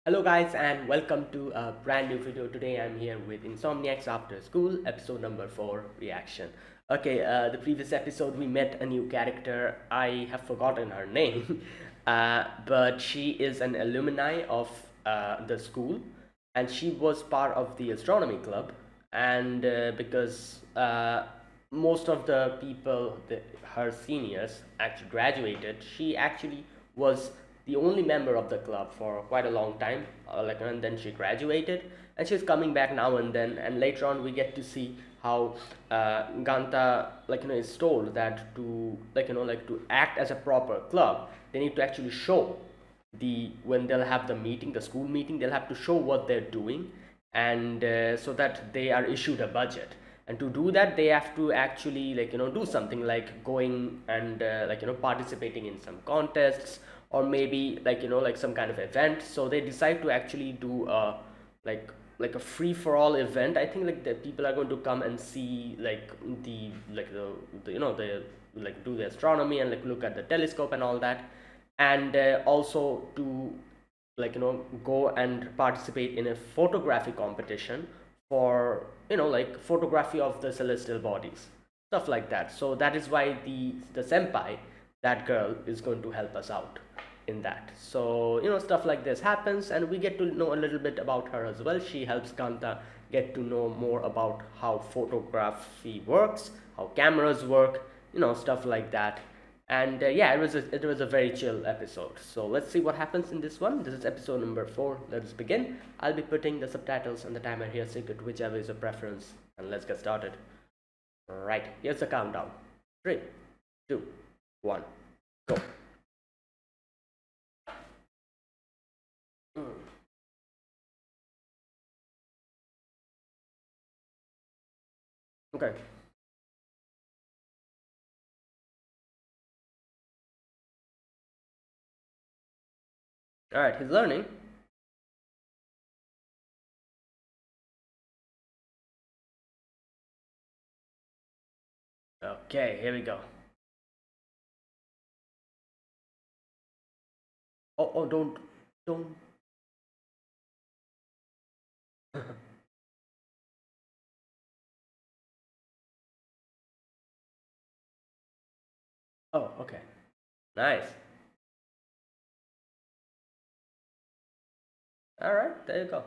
Hello guys and welcome to a brand new video. Today I'm here with Insomniacs After School, episode number 4, reaction. The previous episode we met a new character. I have forgotten her name, but she is an alumni of the school and she was part of the astronomy club. And because most of the people, her seniors, actually graduated, she actually was the only member of the club for quite a long time. And then she graduated, and she's coming back now and then. And later on, we get to see how Ganta, is told that to to act as a proper club, they need to actually show when they'll have the meeting, the school meeting, they'll have to show what they're doing, and so that they are issued a budget. And to do that, they have to actually do something like going and participating in some contests, or maybe some kind of event. So they decide to actually do a like a free for all event. I think the people are going to come and see the do the astronomy and look at the telescope and all that, and also to go and participate in a photography competition for photography of the celestial bodies, stuff like that. So that is why the senpai, that girl, is going to help us out in that. So stuff like this happens, and we get to know a little bit about her as well. She helps Kanta get to know more about how photography works, how cameras work, stuff like that. And yeah, it was a very chill episode. So let's see what happens in this one. This is episode number 4. Let us begin. I'll be putting the subtitles and the timer here, secret, whichever is your preference, and let's get started. Right, here's the countdown. 3, 2, 1, go. Mm. Okay. All right, he's learning. Okay, here we go. Oh, don't. Oh, okay. Nice. All right, there you go.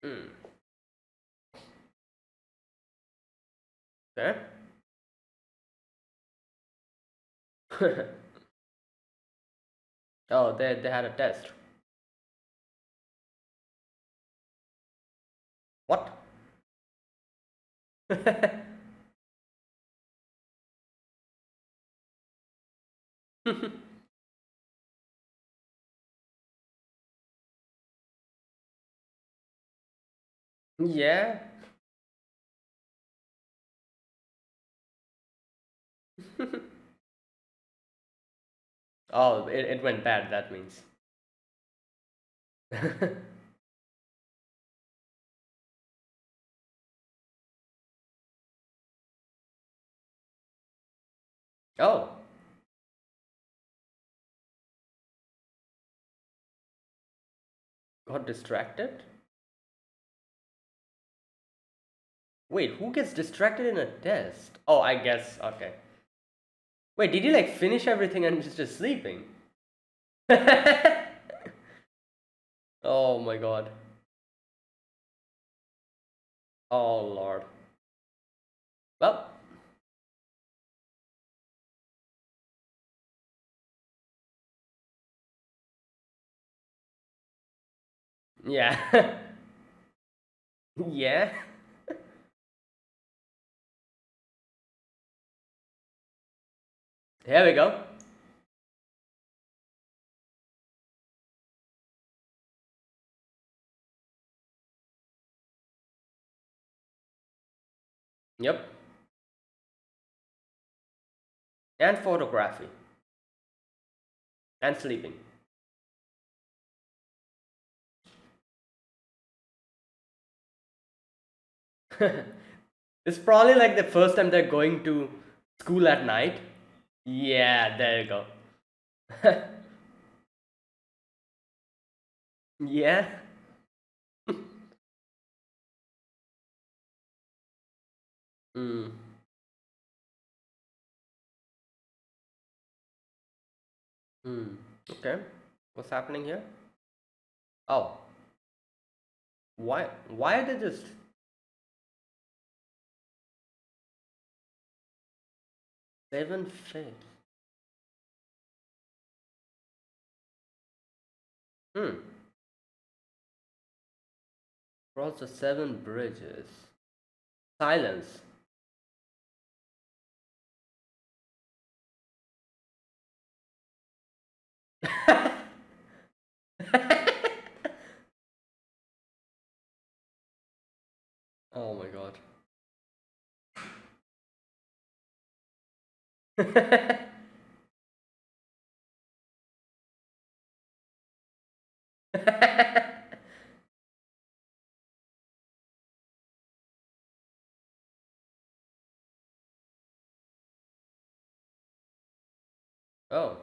Mm. Okay. Oh, they had a test. What? Yeah. Oh, it went bad, that means. Oh, got distracted? Wait, who gets distracted in a test? Oh, I guess. Okay. Wait, did you like finish everything and just sleeping? Oh my god. Oh lord. Well, yeah. Yeah. Here we go. Yep. And photography. And sleeping. It's probably like the first time they're going to school at night. Yeah, there you go. Yeah. Mm. Hmm. Okay. What's happening here? Oh, why are they just seven fish? Hmm. Cross the seven bridges. Silence. Oh my god. Oh.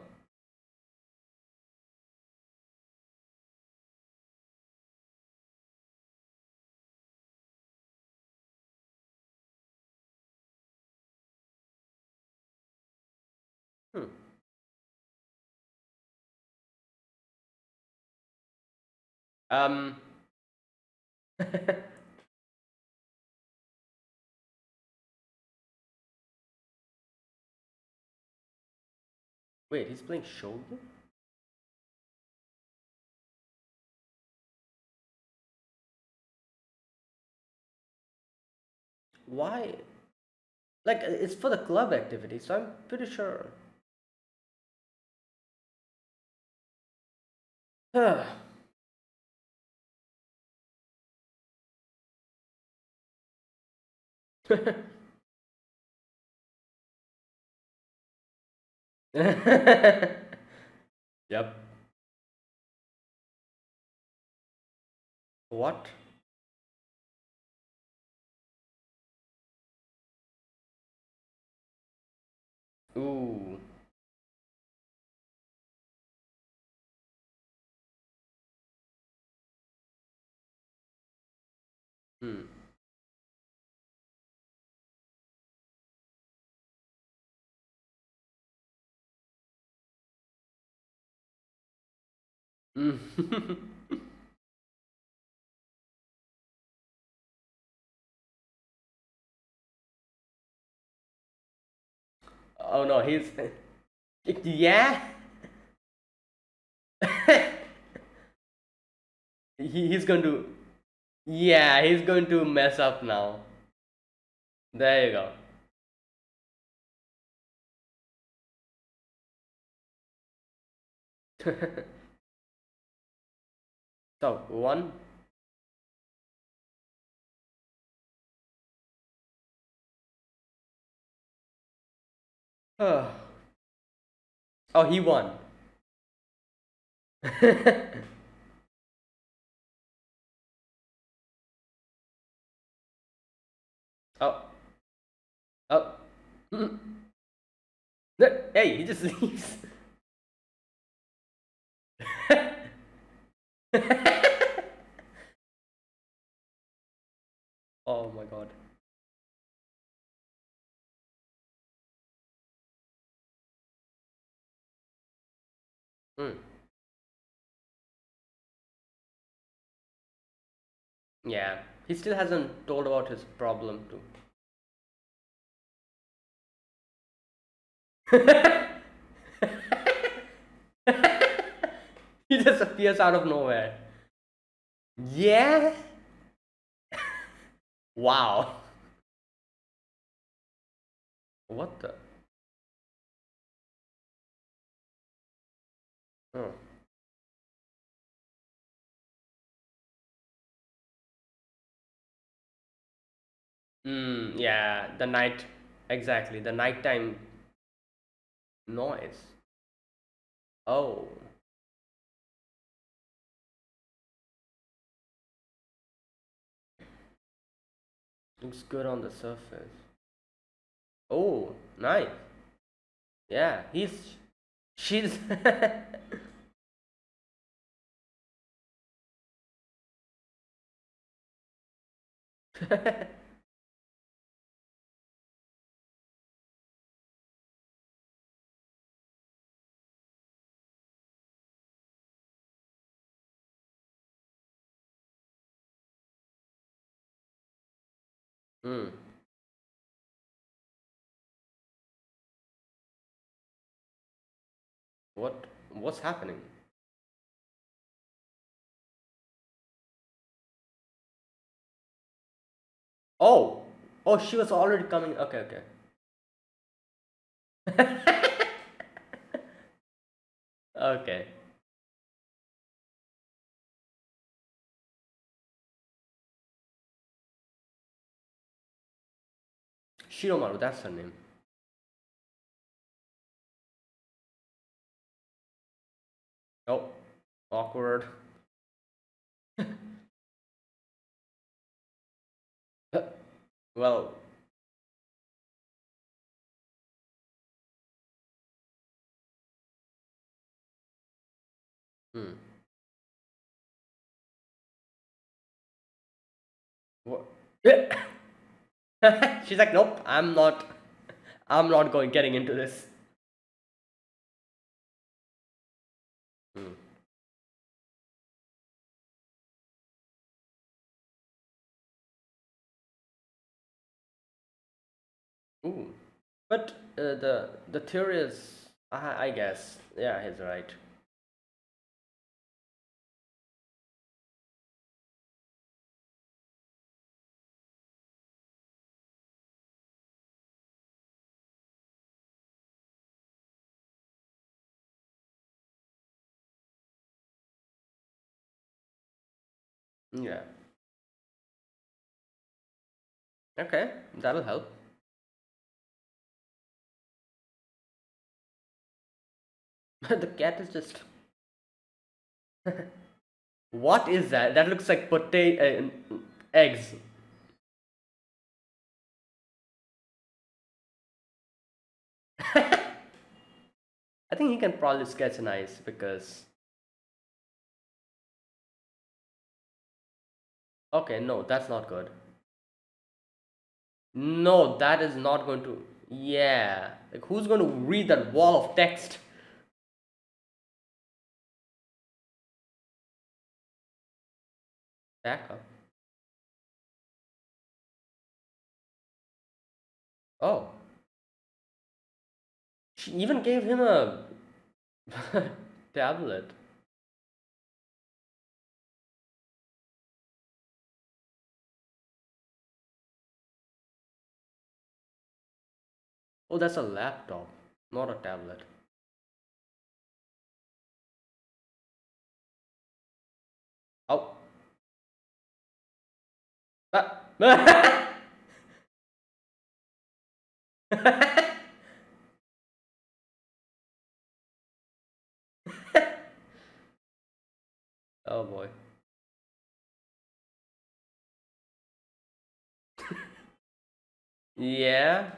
Hmm. Um. Wait, he's playing shoulder? Why? Like, it's for the club activity, so I'm pretty sure. Yep. What? Ooh. Hmm. Mm. Oh no, he's. Yeah? He's going to. Yeah, he's going to mess up now. There you go. So, one. Oh, he won. Oh, oh. Hey, he just leaves. Oh my god. Hmm. Yeah, he still hasn't told about his problem too. He just appears out of nowhere. Yeah. Wow. What the? Oh. Yeah, the night. Exactly, the nighttime noise. Oh, looks good on the surface. Oh, nice. Yeah, he's. She's. Hmm. What? What's happening? Oh. Oh, she was already coming. Okay, okay. Okay. Shiromaru, that's her name. Oh, awkward. Well, hmm. What? She's like, nope, I'm not going getting into this. Hmm. Ooh. But the theory is, I guess, yeah, he's right. Yeah. Okay, that'll help. The cat is just. What is that? That looks like potato eggs. I think he can probably sketch nice because. Okay, no, that's not good. No, that is not going to. Yeah, like who's going to read that wall of text? Backup. Oh, she even gave him a tablet. Oh, that's a laptop, not a tablet. Oh. Ah. Oh boy. Yeah.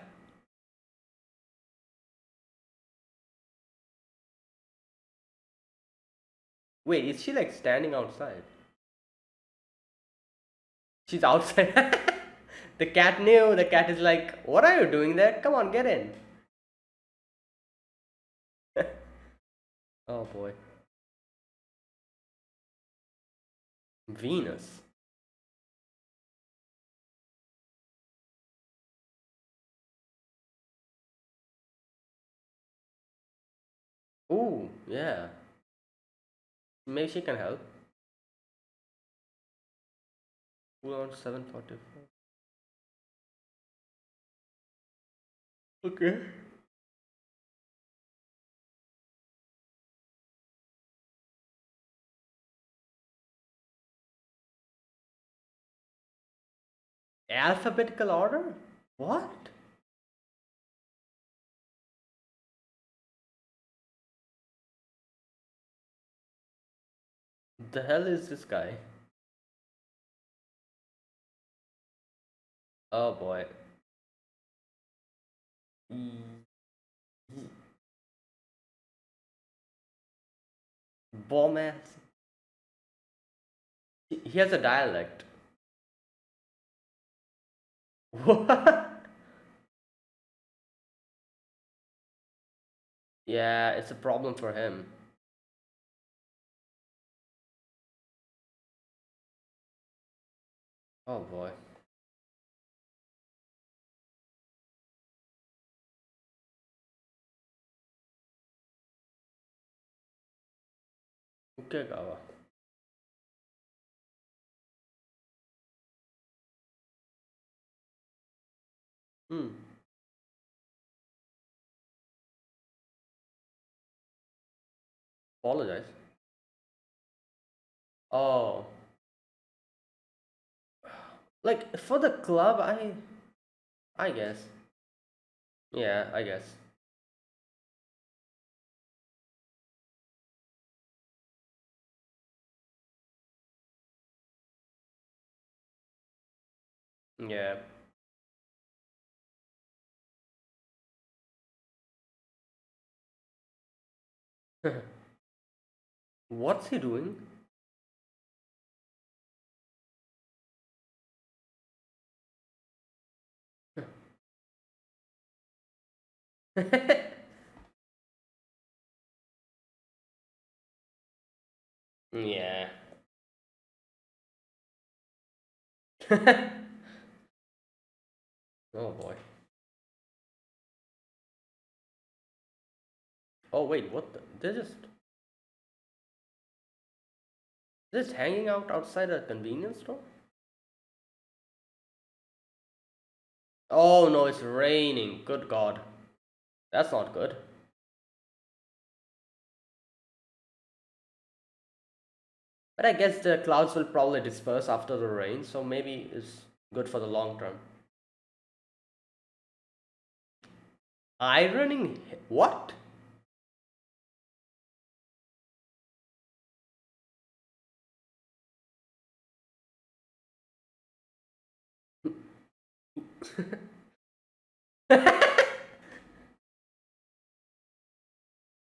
Wait, is she like standing outside? She's outside. The cat knew. The cat is like, "What are you doing there? Come on, get in." Oh boy. Venus. Ooh, yeah. Maybe she can help. Who on 744? Okay. Alphabetical order? What? The hell is this guy? Oh boy. E- Bomb ass. He has a dialect. What? Yeah, it's a problem for him. Oh boy. Ukegawa. Hmm. Apologize. Oh. Like for the club, I guess. Yeah, I guess. Yeah. What's he doing? Yeah. Oh boy. Oh wait, what the? They're just hanging out outside a convenience store? Oh no, it's raining. Good God. That's not good. But I guess the clouds will probably disperse after the rain, so maybe it's good for the long term. Ironing? What?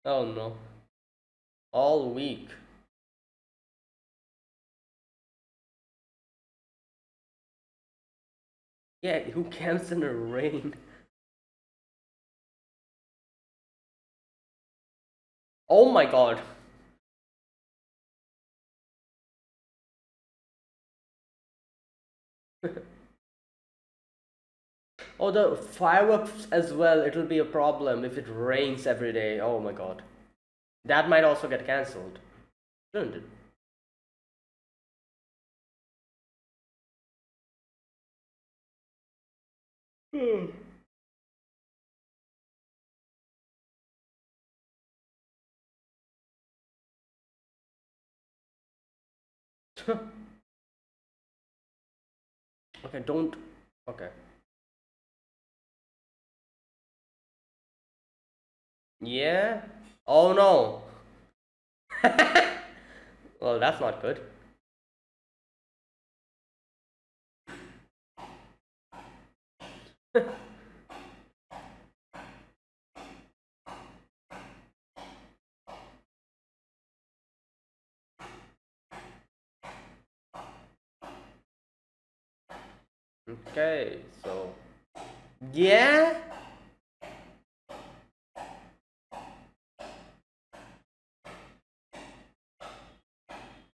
Oh no. All week. Yeah, who camps in the rain? Oh my God. Oh, the fireworks as well. It'll be a problem if it rains every day. Oh my God. That might also get cancelled, shouldn't it? Okay, don't. Okay. Yeah? Oh no. Well, that's not good. Okay, so yeah.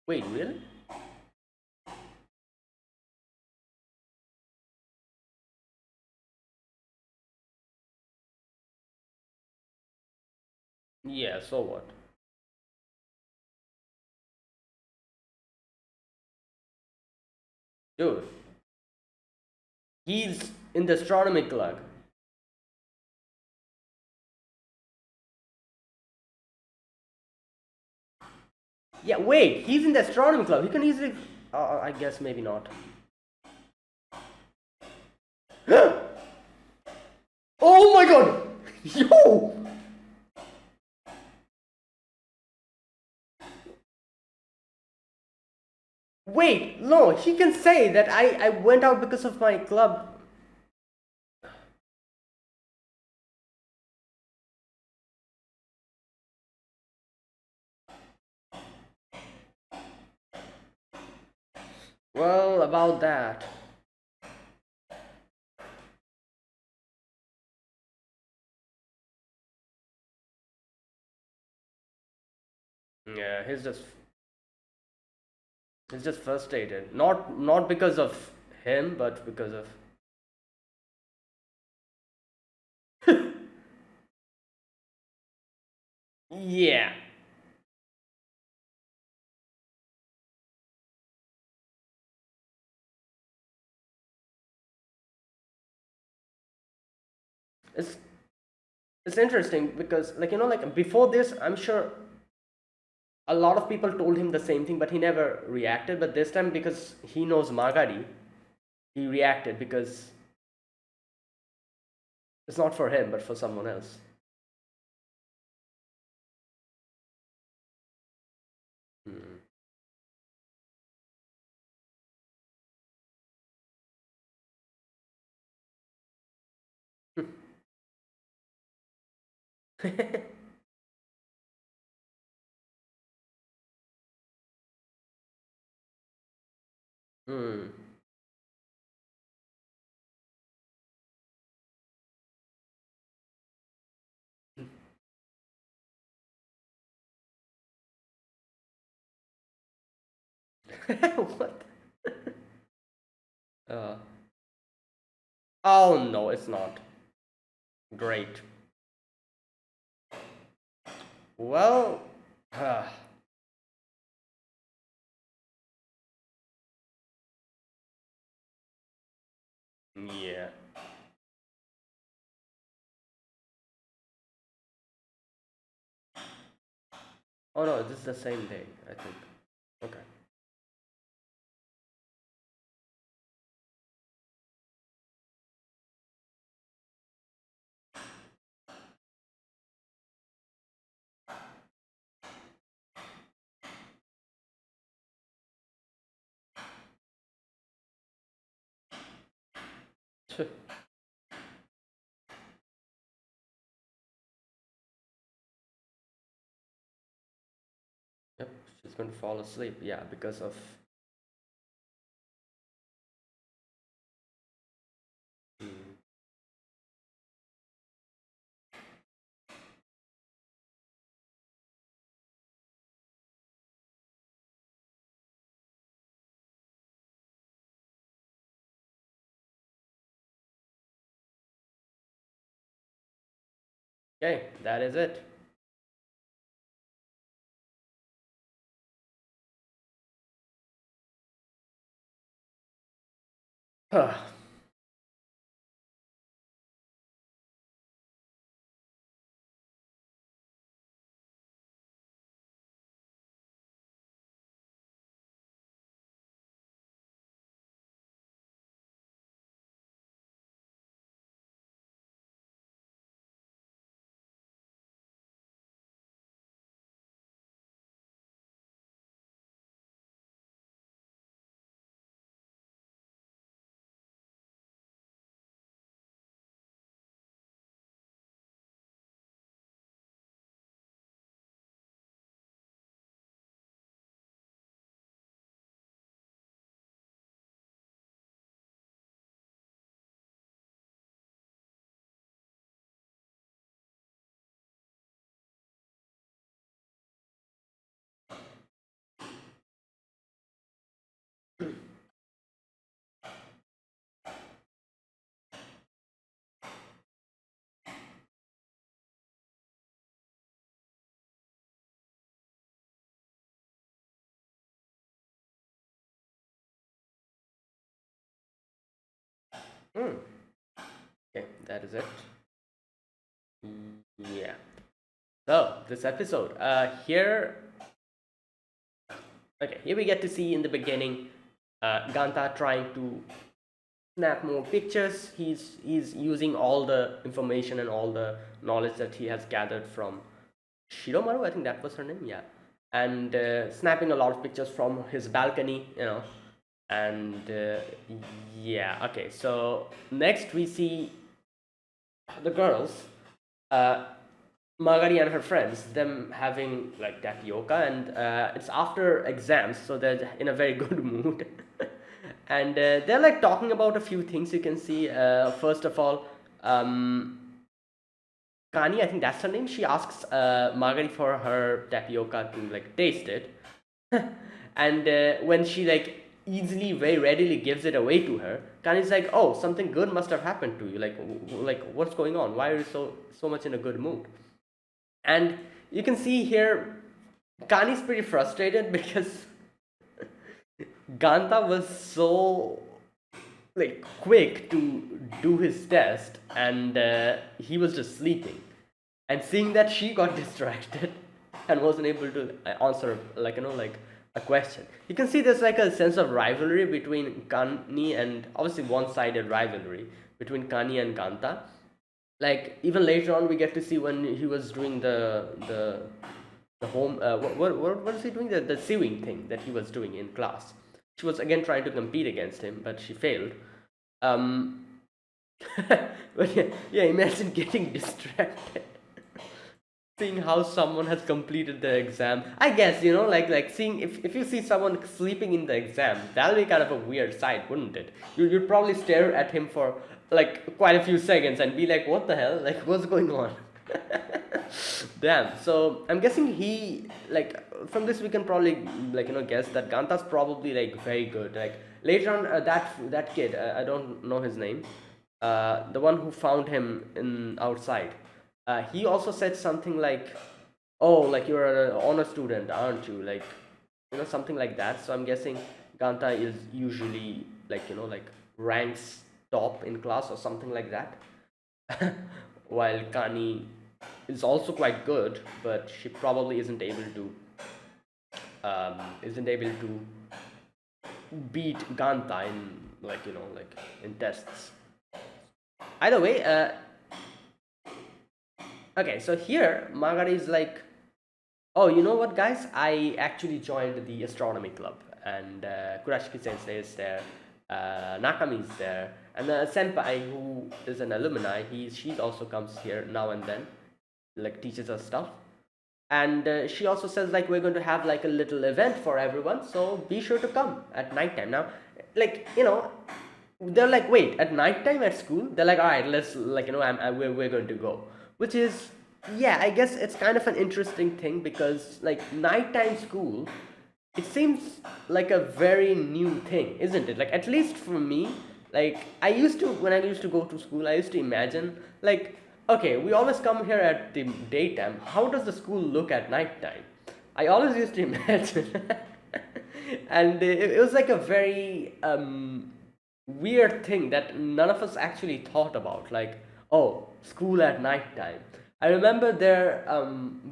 Wait, really? Yeah, so what? Dude, he's in the astronomy club. Yeah, wait, he's in the astronomy club. He can easily. I guess maybe not. Oh my god! Yo! Wait, no, he can say that I went out because of my club. Well, about that. Yeah, he's just frustrated. Not because of him, but because of. Yeah. It's it's interesting because like before this, I'm sure a lot of people told him the same thing, but he never reacted. But this time, because he knows Magari, he reacted because it's not for him, but for someone else. Hmm. Hmm. What? Uh, oh no, it's not. Great. Well, yeah. Oh no, this is the same day, I think. Okay. Yep, she's going to fall asleep. Yeah, because of. Hmm. Okay, that is it. Hmm. Okay, that is it. Yeah. So this episode, here we get to see in the beginning, Ganta trying to snap more pictures. He's using all the information and all the knowledge that he has gathered from Shiromaru. I think that was her name. Yeah, and snapping a lot of pictures from his balcony. And yeah. Okay. So next we see the girls. Uh, Magari and her friends, them having like tapioca, and it's after exams, so they're in a very good mood. And they're like talking about a few things. You can see, first of all, um, Kani, I think that's her name. She asks Magari for her tapioca to like taste it, and when she like easily, very readily gives it away to her, Kani's like, "Oh, something good must have happened to you. Like what's going on? Why are you so much in a good mood?" And you can see here, Kani's pretty frustrated because Ganta was so like quick to do his test, and he was just sleeping. And seeing that she got distracted and wasn't able to answer like a question, you can see there's like a sense of rivalry between Kani, and obviously one-sided rivalry between Kani and Ganta. Like even later on we get to see when he was doing the home what is he doing, the sewing thing that he was doing in class. She was again trying to compete against him, but she failed. um but yeah, yeah, imagine getting distracted seeing how someone has completed the exam. I guess, like seeing, if you see someone sleeping in the exam, that'll be kind of a weird sight, wouldn't it? You'd probably stare at him for like quite a few seconds and be like, what the hell, like what's going on? Damn. So I'm guessing he, like, from this we can probably like guess that Ganta's probably like very good. Like later on, that kid, I don't know his name, the one who found him in outside, he also said something like, "Oh, like you're an honor student, aren't you?" Like, something like that. So I'm guessing Ganta is usually like ranks top in class or something like that. While Kani is also quite good, but she probably isn't able to beat Ganta in like in tests. Either way, okay. So here Magari is like, "Oh, you know what, guys? I actually joined the astronomy club, and Kurashiki Sensei is there, Nakami is there, and Senpai, who is an alumni, she also comes here now and then, like teaches us stuff. And she also says like we're going to have like a little event for everyone, so be sure to come at nighttime." Now, like they're like, "Wait, at nighttime at school?" They're like, "All right, let's we're going to go," which is, yeah, I guess it's kind of an interesting thing because like nighttime school, it seems like a very new thing, isn't it? Like at least for me, like when I used to go to school, I used to imagine like, okay, we always come here at the daytime. How does the school look at nighttime? I always used to imagine, and it was like a very weird thing that none of us actually thought about. Like, oh, school at nighttime. I remember there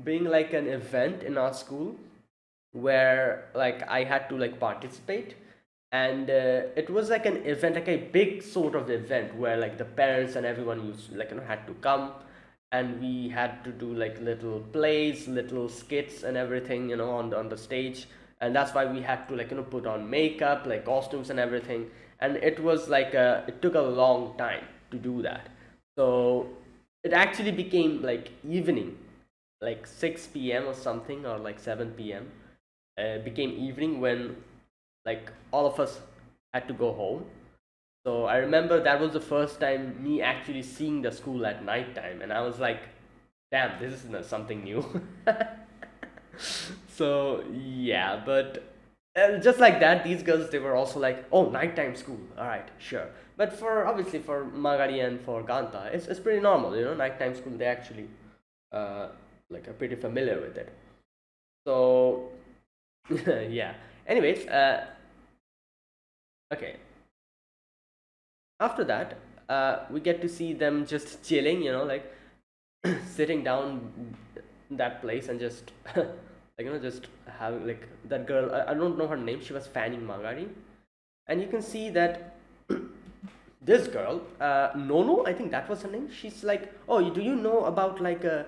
being like an event in our school where like I had to like participate, and it was like an event, like a big sort of event where like the parents and everyone used had to come, and we had to do like little plays, little skits and everything, on the stage. And that's why we had to like put on makeup, like costumes and everything. And it was like it took a long time to do that. So it actually became like evening, like 6 p.m. or something, or like 7 p.m. Became evening when like all of us had to go home. So I remember that was the first time me actually seeing the school at nighttime, and I was like, "Damn, this is something new." So yeah, but just like that, these girls, they were also like, "Oh, nighttime school. All right, sure." But for obviously for Magari and for Ganta, it's pretty normal, nighttime school. They actually uh like are pretty familiar with it. So yeah. Anyways, okay. After that, we get to see them just chilling, like sitting down in that place and just just having like that girl. I don't know her name. She was fanning Magari, and you can see that this girl, Nono, I think that was her name. She's like, oh, do you know about like a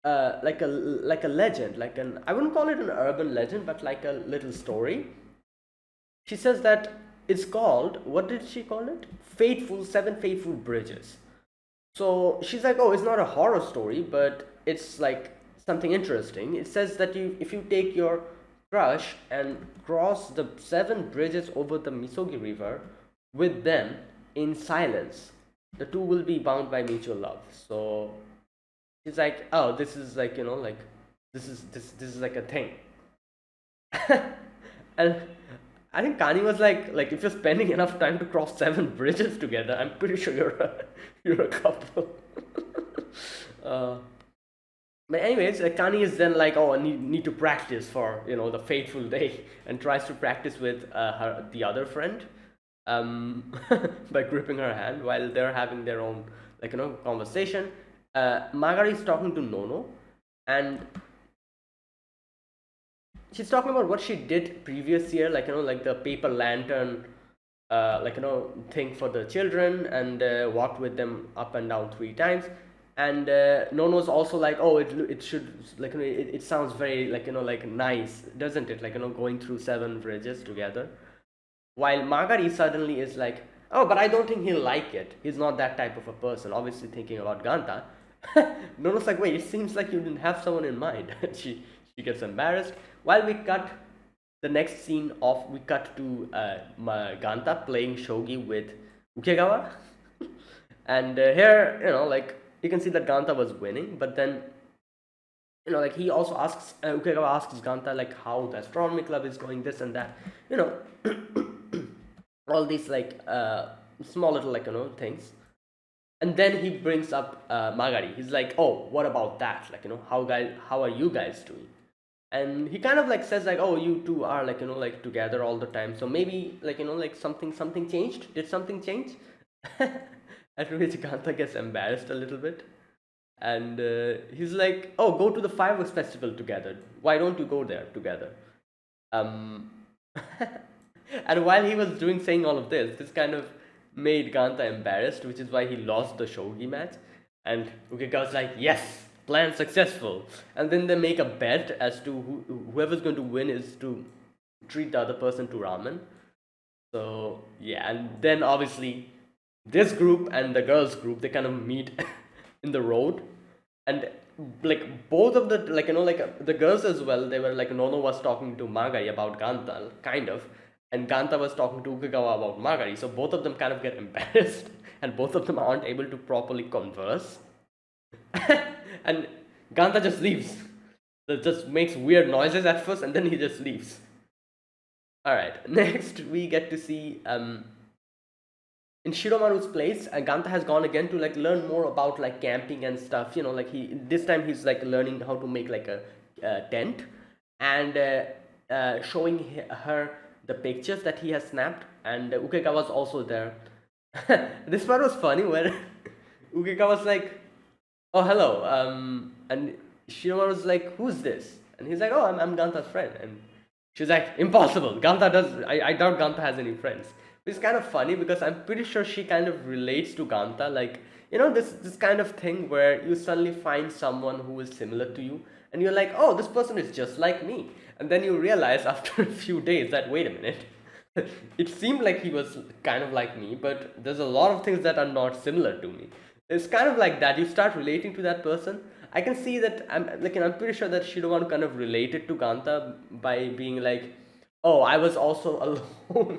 legend, like an, I wouldn't call it an urban legend, but like a little story. She says that it's called, what did she call it? Seven Fateful Bridges. So she's like, oh, it's not a horror story, but it's like something interesting. It says that if you take your crush and cross the 7 bridges over the Misogi River with them in silence, the two will be bound by mutual love. So she's like, oh, this is like, like this is like a thing. And I think Kanye was like if you're spending enough time to cross 7 bridges together, I'm pretty sure you're a couple. uh, but anyways, Kanye is then like, oh, I need to practice for the fateful day, and tries to practice with the other friend, by gripping her hand while they're having their own conversation. Magari is talking to Nono, and she's talking about what she did previous year, like the paper lantern, thing for the children, and walked with them up and down 3 times. And Nono's also like, oh, it should it sounds very like nice, doesn't it? Going through 7 bridges together. While Magari suddenly is like, oh, but I don't think he'll like it. He's not that type of a person. Obviously thinking about Ganta. Nono's like, wait, it seems like you didn't have someone in mind. She gets embarrassed. While we cut the next scene off, we cut to Ganta playing shogi with Ukegawa. And here, like you can see that Ganta was winning, but then like he also asks, Ukegawa asks Ganta like how the astronomy club is going, this and that, all these like small little things. And then he brings up Magari. He's like, oh, what about that? How are you guys doing? And he kind of like says like, oh, you two are like together all the time, so maybe like something changed. Did something change? At which Ganta gets embarrassed a little bit, and he's like, oh, go to the fireworks festival together. Why don't you go there together? um and while he was saying all of this kind of made Ganta embarrassed, which is why he lost the shogi match. And Ukegawa's like, yes, plan successful. And then they make a bet as to whoever's going to win is to treat the other person to ramen. So yeah, and then obviously this group and the girls group, they kind of meet in the road, and like both of the the girls as well, they were like, Nono was talking to Magari about Ganta kind of, and Ganta was talking to Ukegawa about Magari, so both of them kind of get embarrassed and both of them aren't able to properly converse. And Ganta just leaves. It just makes weird noises at first and then he just leaves. Alright, next we get to see in Shiromaru's place, Ganta has gone again to like learn more about like camping and stuff. Like this time he's like learning how to make like a tent, and showing her the pictures that he has snapped. And Ukegawa's also there. This part was funny where Ukegawa's like, oh, hello, and Shiromaru's like, who's this? And he's like, oh, I'm Ganta's friend. And she's like, impossible, I doubt Ganta has any friends. It's kind of funny because I'm pretty sure she kind of relates to Ganta, like, this kind of thing where you suddenly find someone who is similar to you and you're like, oh, this person is just like me. And then you realize after a few days that, wait a minute, it seemed like he was kind of like me, but there's a lot of things that are not similar to me. It's kind of like that. You start relating to that person. I can see that I'm pretty sure that Shiromanu kind of related to Ganta by being like, oh, I was also alone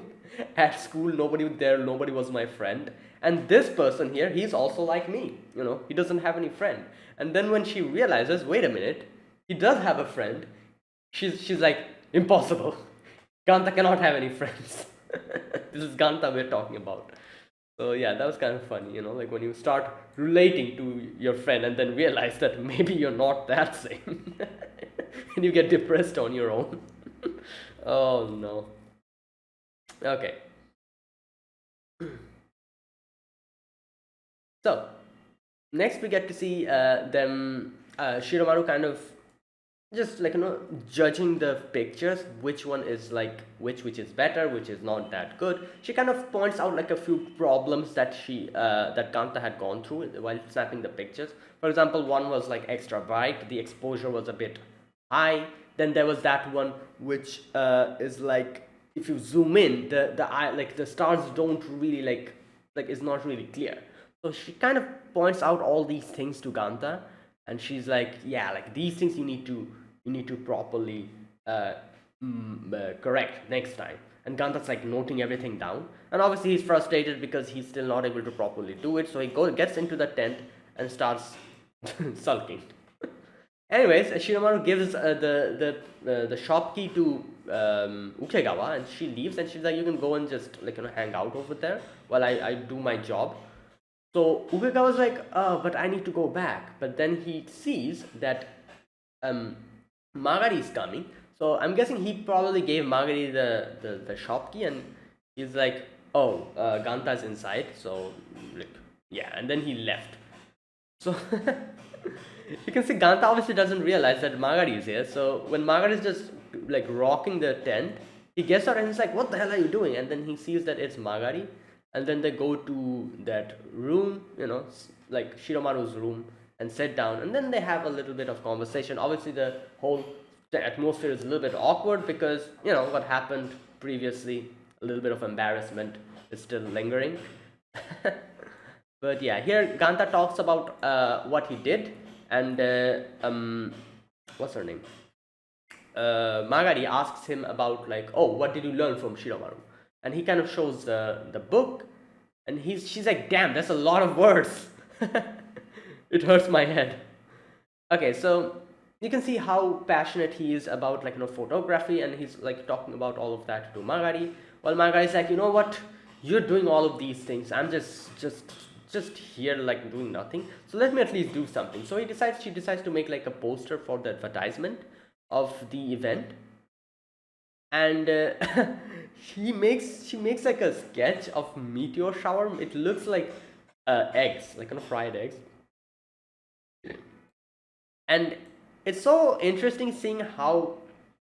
at school. Nobody was my friend. And this person here, he's also like me. He doesn't have any friend. And then when she realizes, wait a minute, he does have a friend, she's like, impossible. Ganta cannot have any friends. This is Ganta we're talking about. So yeah, that was kind of funny, like when you start relating to your friend and then realize that maybe you're not that same. And you get depressed on your own. Oh no. Okay. So next we get to see them Shiromaru kind of just like judging the pictures, which one is like which is better, which is not that good. She kind of points out like a few problems that that Kanta had gone through while snapping the pictures. For example, one was like extra bright, the exposure was a bit high. Then there was that one which is like if you zoom in, the eye, like the stars don't really like is not really clear. So she kind of points out all these things to Ganta, and she's like, yeah, like these things you need to properly correct next time. And Ganta's like noting everything down, and obviously he's frustrated because he's still not able to properly do it. So he gets into the tent and starts sulking. Anyways, Shiramaru gives the shop key to Ukegawa, and she leaves, and she's like, you can go and just like hang out over there while I do my job. So Ukegawa's like, but I need to go back. But then he sees that Magari is coming. So I'm guessing he probably gave Magari the shop key, and he's like, oh, Ganta's inside. So like, yeah, and then he left. So you can see Ganta obviously doesn't realize that Magari is here. So when Magari is just like rocking the tent, he gets out and he's like, what the hell are you doing? And then he sees that it's Magari. And then they go to that room, like Shiromaru's room, and sit down. And then they have a little bit of conversation. Obviously, the whole atmosphere is a little bit awkward because, what happened previously, a little bit of embarrassment is still lingering. But yeah, here Ganta talks about what he did, and what's her name? Magari asks him about like, oh, what did you learn from Shiromaru? And he kind of shows the book, and she's like, damn, that's a lot of words. It hurts my head. Okay, so you can see how passionate he is about like photography, and he's like talking about all of that to Magari. While Magari's like, you know what, you're doing all of these things. I'm just here like doing nothing. So let me at least do something. So she decides to make like a poster for the advertisement of the event, and she makes like a sketch of meteor shower. It looks like eggs, like fried eggs, and it's so interesting seeing how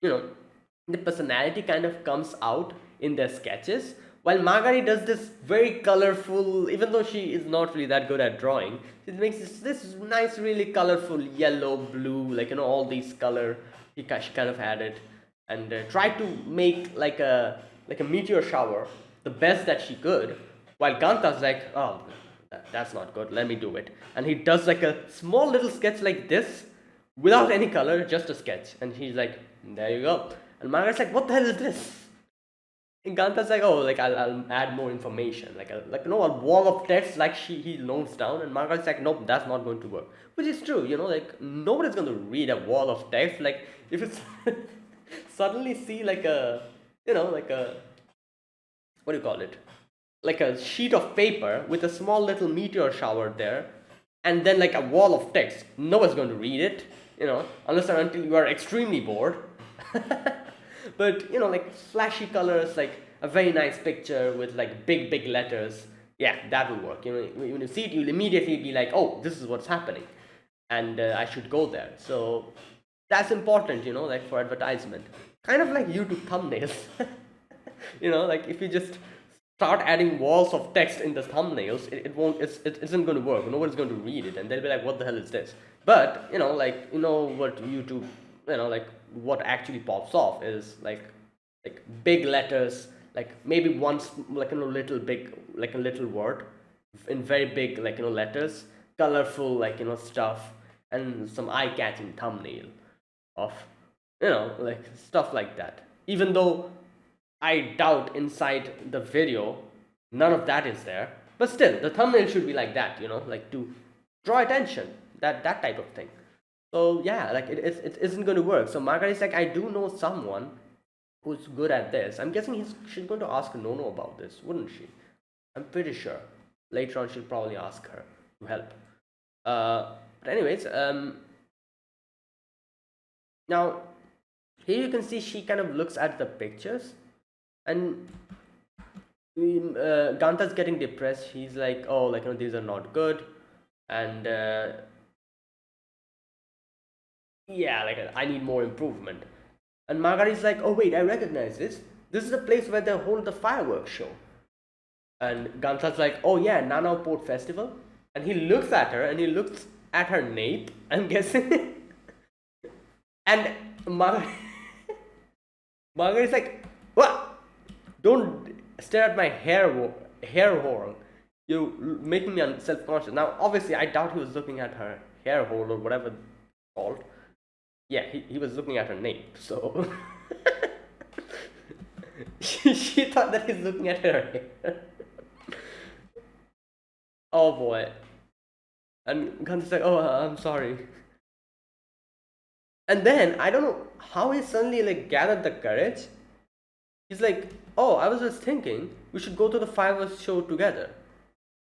the personality kind of comes out in their sketches. While Magari does this very colorful, even though she is not really that good at drawing, she makes this nice, really colorful yellow, blue, like all these color. She kind of had it, and tried to make like a meteor shower the best that she could. While Kanta's like, oh, that's not good. Let me do it, and he does like a small little sketch like this, without any color, just a sketch, and he's like, there you go. And Magari's like, what the hell is this? And Ganta's like, oh, like I'll add more information, like a wall of text, like he notes down. And Margaret's like, nope, that's not going to work, which is true. Like nobody's going to read a wall of text. Like if it's suddenly see like a like a, what do you call it, like a sheet of paper with a small little meteor shower there, and then like a wall of text, no one's going to read it, unless and until you are extremely bored. But like flashy colors, like a very nice picture with like big letters, yeah, that will work. When you see it, you'll immediately be like, oh, this is what's happening, and I should go there. So that's important, like for advertisement, kind of like YouTube thumbnails. Like if you just start adding walls of text in the thumbnails, it isn't going to work. Nobody's going to read it, and they'll be like, what the hell is this? But like what YouTube, like what actually pops off is like big letters, like maybe once like little big, like a little word in very big, like letters, colorful, like stuff, and some eye-catching thumbnail of like stuff like that. Even though I doubt inside the video none of that is there, but still the thumbnail should be like that, like to draw attention, that type of thing. So yeah, like it isn't going to work. So Margaret is like, I do know someone who's good at this. I'm guessing she's going to ask Nono about this, wouldn't she? I'm pretty sure. Later on, she'll probably ask her to help. But anyways, now here you can see she kind of looks at the pictures, and Ganta's getting depressed. He's like, oh, like, these are not good. And yeah, like, I need more improvement. And Margari's like, oh, wait, I recognize this. This is the place where they hold the fireworks show. And Ganta's like, oh, yeah, Nanao Port Festival. And he looks at her and he looks at her nape, I'm guessing. And Margari's like, what? Don't stare at my hair hole. You're making me self-conscious. Now, obviously, I doubt he was looking at her hair hole or whatever it's called. Yeah, he was looking at her nape. So she thought that he's looking at her hair. Oh boy. And Ganta's like, oh, I'm sorry. And then I don't know how he suddenly like gathered the courage. He's like, oh, I was just thinking we should go to the fireworks show together.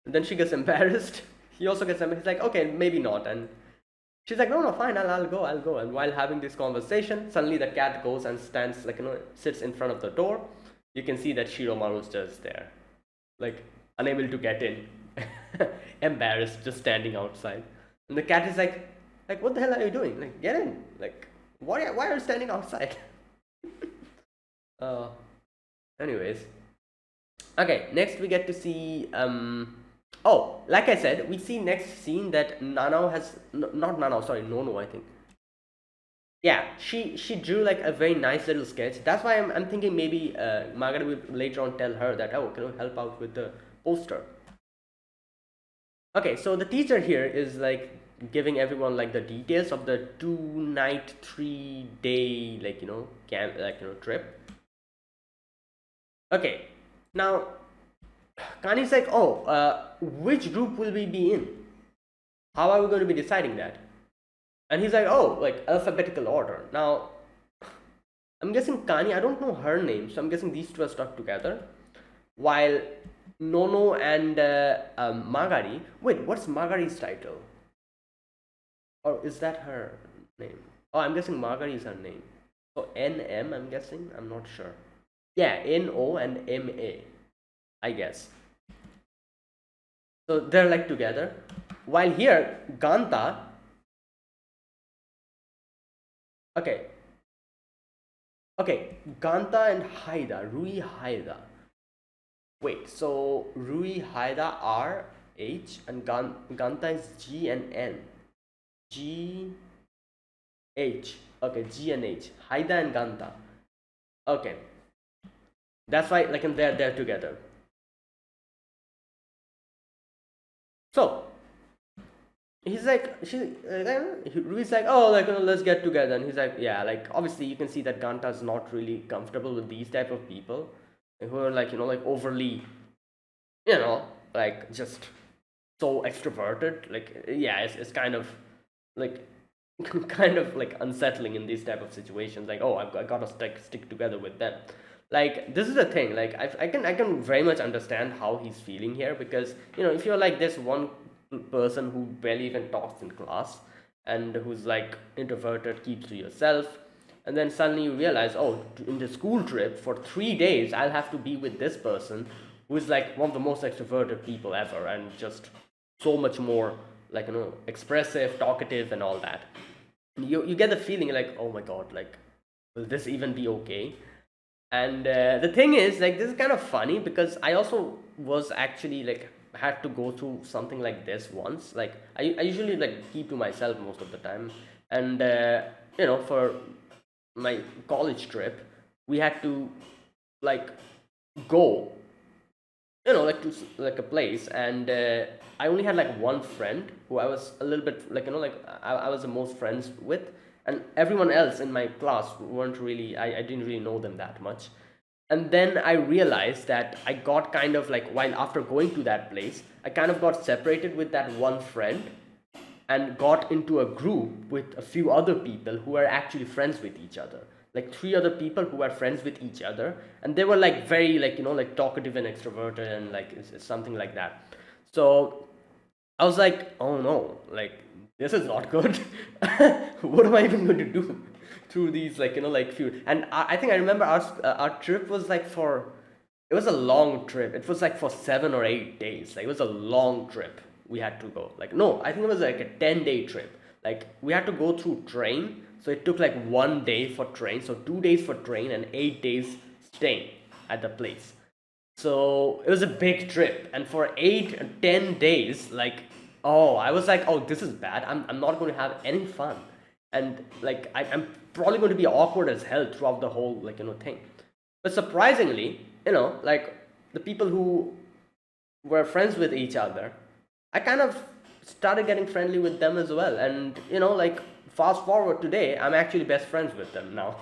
And then she gets embarrassed. He also gets embarrassed. He's like, okay, maybe not. And she's like, no, fine, I'll go. And while having this conversation, suddenly the cat goes and stands, like, sits in front of the door. You can see that Shiromaru's just there, like, unable to get in, embarrassed, just standing outside. And the cat is like, what the hell are you doing? Like, get in. Like, why are you standing outside? uh, anyways. Okay, next we get to see, oh, like I said, we see next scene that Nanao has, not Nanao, sorry, Nono, I think. Yeah, she drew like a very nice little sketch. That's why I'm thinking maybe Margaret will later on tell her that, oh, can you help out with the poster? Okay, so the teacher here is like giving everyone like the details of the 2-night, 3-day, like, camp, like, trip. Okay, now Kani's like, oh, which group will we be in? How are we going to be deciding that? And he's like, oh, like alphabetical order. Now, I'm guessing Kani, I don't know her name, so I'm guessing these two are stuck together. While Nono and Magari, wait, what's Magari's title? Or is that her name? Oh, I'm guessing Magari is her name. So NM, I'm guessing, I'm not sure. Yeah, NO and MA, I guess. So they're like together. While here, Ganta. Okay, Ganta and Haida, Rui Haida. Wait, so Rui Haida R H and Ganta is G and N. G H. Okay, G and H. Haida and Ganta. Okay, that's why like they're together. So he's like, Rui's like, oh, like, let's get together. And he's like, yeah, like, obviously you can see that Ganta's not really comfortable with these type of people who are like, like overly, like just so extroverted. Like, yeah, it's kind of like kind of like unsettling in these type of situations. Like, oh, I gotta stick together with them. Like, this is the thing. Like, I can very much understand how he's feeling here, because if you're like this one person who barely even talks in class and who's like introverted, keeps to yourself, and then suddenly you realize, oh, in the school trip for 3 days I'll have to be with this person who is like one of the most extroverted people ever, and just so much more like expressive, talkative, and all that. You get the feeling like, oh my god, like, will this even be okay? And the thing is, like, this is kind of funny because I also was actually like had to go through something like this once. Like, I usually like keep to myself most of the time, and for my college trip we had to like go like to like a place, and I only had like one friend who I was a little bit like like I was the most friends with, and everyone else in my class weren't really, I didn't really know them that much. And then I realized that I got kind of like, while after going to that place, I kind of got separated with that one friend and got into a group with a few other people who are actually friends with each other, like 3 other people who are friends with each other, and they were like very like like talkative and extroverted, and like it's something like that. So I was like, oh no, like, this is not good. What am I even going to do through these like like few? And I think I remember our trip was like for it was a long trip. It was like for 7 or 8 days. Like it was a long trip we had to go. Like no, I think it was like a 10-day trip. Like we had to go through train, so it took like 1 day for train, so 2 days for train and 8 days staying at the place. So it was a big trip, and for 8 10 days, like oh, I was like, oh, this is bad. I'm not going to have any fun, and like I'm probably going to be awkward as hell throughout the whole thing. But surprisingly, like the people who were friends with each other, I kind of started getting friendly with them as well. And like fast forward today, I'm actually best friends with them now.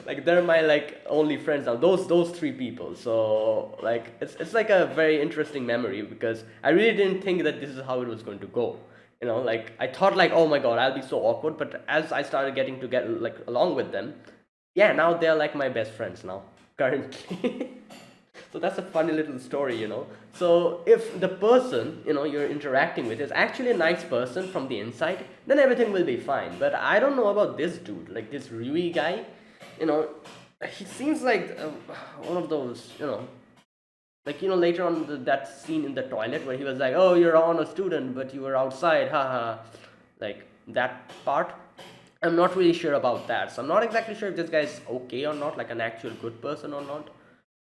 Like they're my like only friends now. Those three people. So like it's like a very interesting memory because I really didn't think that this is how it was going to go. Like I thought like oh my god, I'll be so awkward. But as I started getting to get like along with them, yeah, now they're like my best friends now currently. So that's a funny little story. So if the person you're interacting with is actually a nice person from the inside, then everything will be fine. But I don't know about this dude, like this Rui guy. you know he seems like one of those, like later on that scene in the toilet where he was like, oh, you're on a student but you were outside, haha, like that part. I'm not really sure about that, so I'm not exactly sure if this guy is okay or not, like an actual good person or not.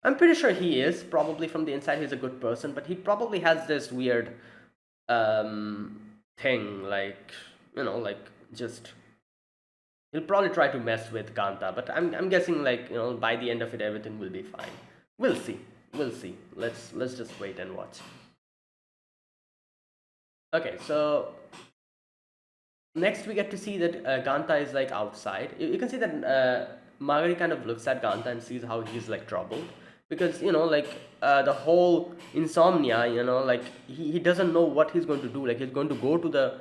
I'm pretty sure he is. Probably from the inside, he's a good person, but he probably has this weird thing, like like just he'll probably try to mess with Kanta. But I'm guessing like by the end of it, everything will be fine. We'll see. We'll see. Let's just wait and watch. Okay, so next we get to see that Ganta is like outside. You can see that Magari kind of looks at Ganta and sees how he's like troubled because like the whole insomnia, like he doesn't know what he's going to do. Like he's going to go to the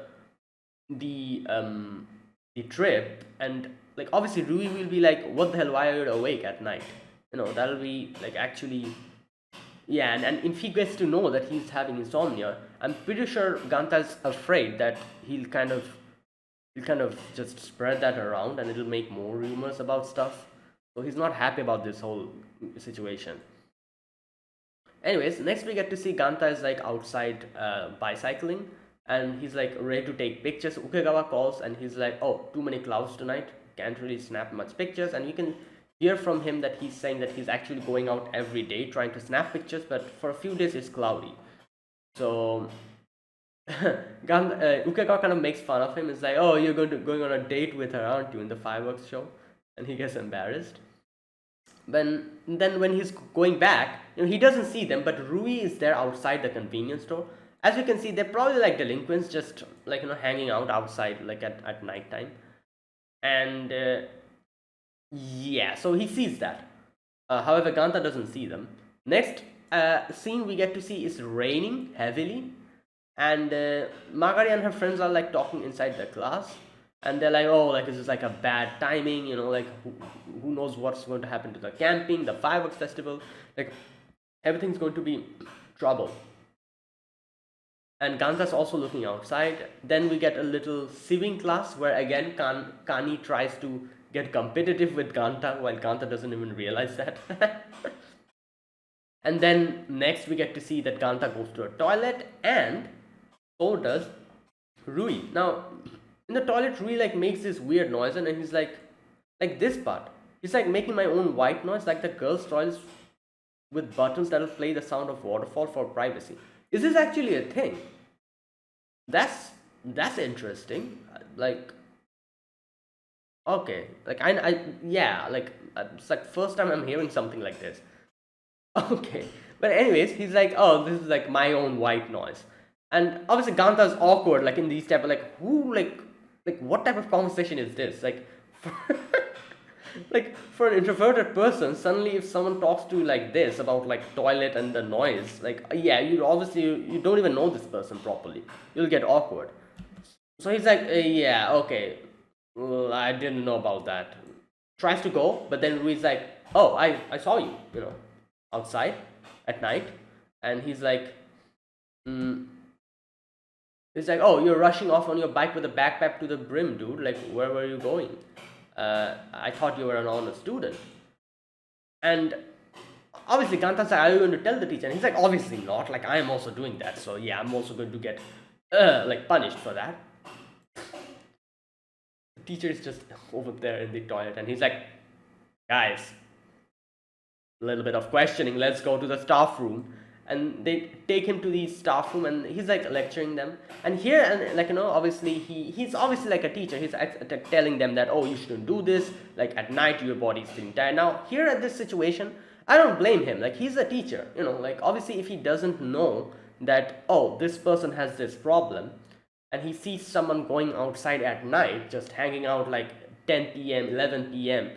trip, and like obviously Rui will be like, what the hell, why are you awake at night? That'll be like actually, yeah. And if he gets to know that he's having insomnia, I'm pretty sure Ganta's afraid that he'll kind of just spread that around and it'll make more rumors about stuff. So he's not happy about this whole situation. Anyways, next we get to see Ganta is like outside bicycling, and he's like ready to take pictures. Ukegawa calls and he's like, oh, too many clouds tonight, can't really snap much pictures. And you can hear from him that he's saying that he's actually going out every day trying to snap pictures, but for a few days it's cloudy. So Ukegawa kind of makes fun of him. It's like, oh, you're going on a date with her, aren't you, in the fireworks show? And he gets embarrassed. Then when he's going back, he doesn't see them, but Rui is there outside the convenience store. As you can see, they're probably like delinquents, just like hanging out outside like at night time. And yeah, so he sees that. However, Ganta doesn't see them. Next scene we get to see is raining heavily, and Magari and her friends are like talking inside the class, and they're like, oh, like this is like a bad timing, like who knows what's going to happen to the camping, the fireworks festival, like everything's going to be trouble. And Ganta's also looking outside. Then we get a little sieving class where again Kani tries to get competitive with Ganta while Ganta doesn't even realize that. And then next we get to see that Ganta goes to a toilet, and so does Rui. Now in the toilet, Rui like makes this weird noise, and he's like this part. He's like making my own white noise, like the girls' toilets with buttons that'll play the sound of waterfall for privacy. Is this actually a thing? That's interesting. Like, okay, like I yeah, like it's like first time I'm hearing something like this. Okay, but anyways, he's like, oh, this is like my own white noise, and obviously Ganta's awkward, like in these type of like who like what type of conversation is this? Like, like for an introverted person, suddenly if someone talks to you like this about like toilet and the noise, like yeah, you don't even know this person properly, you'll get awkward. So he's like, yeah, okay, well, I didn't know about that. Tries to go, but then Rui's like, oh, I saw you, outside at night, and he's like, oh, you're rushing off on your bike with a backpack to the brim, dude. Like, where were you going? I thought you were an honor student. And obviously Kanta's like, are you going to tell the teacher? And he's like, obviously not, like I am also doing that, so yeah, I'm also going to get like punished for that. The teacher is just over there in the toilet and he's like, guys, a little bit of questioning, let's go to the staff room. And they take him to the staff room and he's like lecturing them. And here, and like, obviously he's obviously like a teacher. He's telling them that, oh, you shouldn't do this, like at night your body's feeling tired. Now here at this situation, I don't blame him, like he's a teacher, like obviously if he doesn't know that, oh, this person has this problem, and he sees someone going outside at night just hanging out like 10 p.m 11 p.m,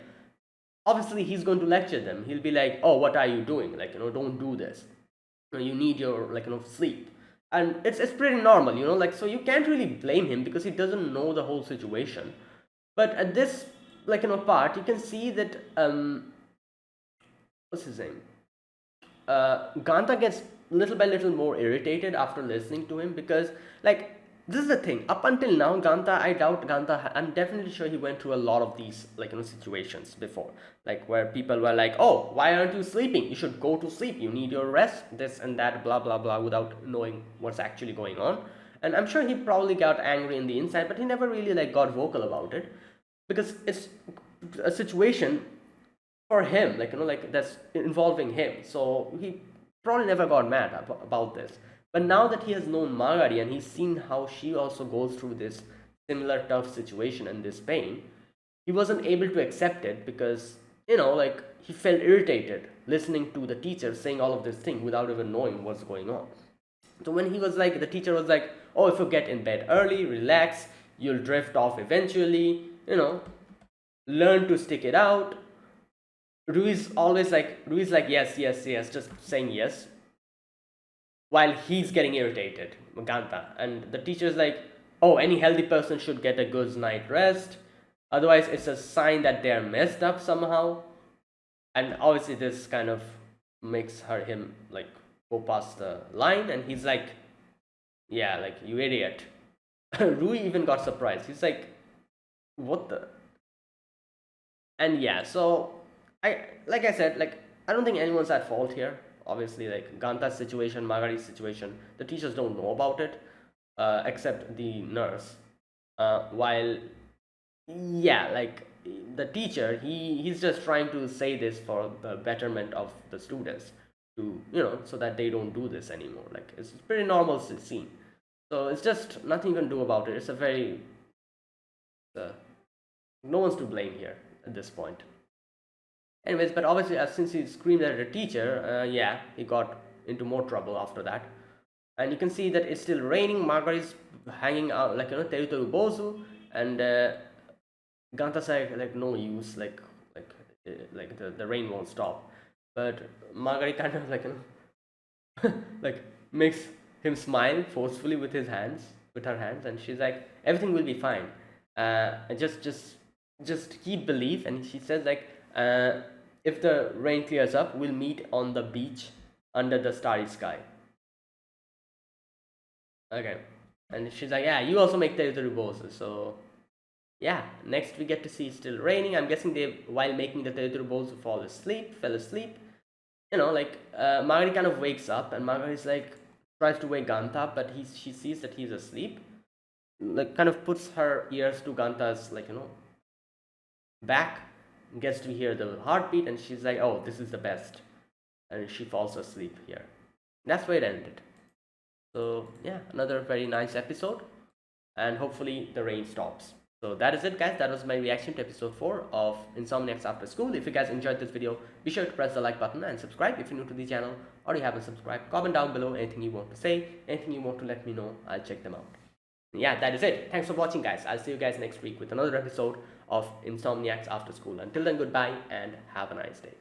obviously he's going to lecture them. He'll be like, oh, what are you doing, like, don't do this. You need your, like, sleep. And it's pretty normal, like, so you can't really blame him because he doesn't know the whole situation. But at this, like, part, you can see that what's his name, Ganta gets little by little more irritated after listening to him, because, like, this is the thing. Up until now, Ganta, I doubt Ganta, I'm definitely sure he went through a lot of these, like, situations before, like where people were like, oh, why aren't you sleeping? You should go to sleep. You need your rest, this and that, blah, blah, blah, without knowing what's actually going on. And I'm sure he probably got angry in the inside, but he never really, like, got vocal about it, because it's a situation for him, like, like that's involving him. So he probably never got mad about this. But now that he has known Magari and he's seen how she also goes through this similar tough situation and this pain, he wasn't able to accept it because, like, he felt irritated listening to the teacher saying all of this thing without even knowing what's going on. So when he was like, the teacher was like, oh, if you get in bed early, relax, you'll drift off eventually, learn to stick it out. Rui's like, yes, yes, yes, just saying yes, while he's getting irritated, Ganta. And the teacher's like, oh, any healthy person should get a good night rest. Otherwise, it's a sign that they're messed up somehow. And obviously, this kind of makes him, like, go past the line. And he's like, yeah, like, you idiot. Rui even got surprised. He's like, what the? And yeah, so, like I said, like, I don't think anyone's at fault here. Obviously, like, Ganta's situation, Magari's situation, the teachers don't know about it, except the nurse. While, yeah, like, the teacher, he's just trying to say this for the betterment of the students, to, so that they don't do this anymore. Like, it's a pretty normal scene. So it's just nothing you can do about it. It's a very, no one's to blame here at this point. Anyways, but obviously, since he screamed at the teacher, yeah, he got into more trouble after that. And you can see that it's still raining. Margaret is hanging out, like, Teru Bozu, and Ganta said, like, no use, like the rain won't stop. But Margaret kind of, like, like, makes him smile forcefully with her hands, and she's like, everything will be fine. Just keep belief. And she says, like, if the rain clears up, we'll meet on the beach under the starry sky. Okay. And she's like, yeah, you also make the Rubose. So, yeah, next we get to see it's still raining. I'm guessing they, while making the Rubose, fell asleep. Like, Margaret kind of wakes up, and Margaret is like, tries to wake Ganta up, but she sees that he's asleep. Like, kind of puts her ears to Ganta's, like, back, gets to hear the heartbeat, and she's like, oh, this is the best. And she falls asleep here. That's where it ended. So, yeah, another very nice episode. And hopefully the rain stops. So that is it, guys. That was my reaction to episode 4 of Insomniacs After School. If you guys enjoyed this video, be sure to press the like button and subscribe if you're new to the channel or you haven't subscribed. Comment down below anything you want to say, anything you want to let me know. I'll check them out. Yeah, that is it. Thanks for watching, guys. I'll see you guys next week with another episode of Insomniacs After School. Until then, goodbye and have a nice day.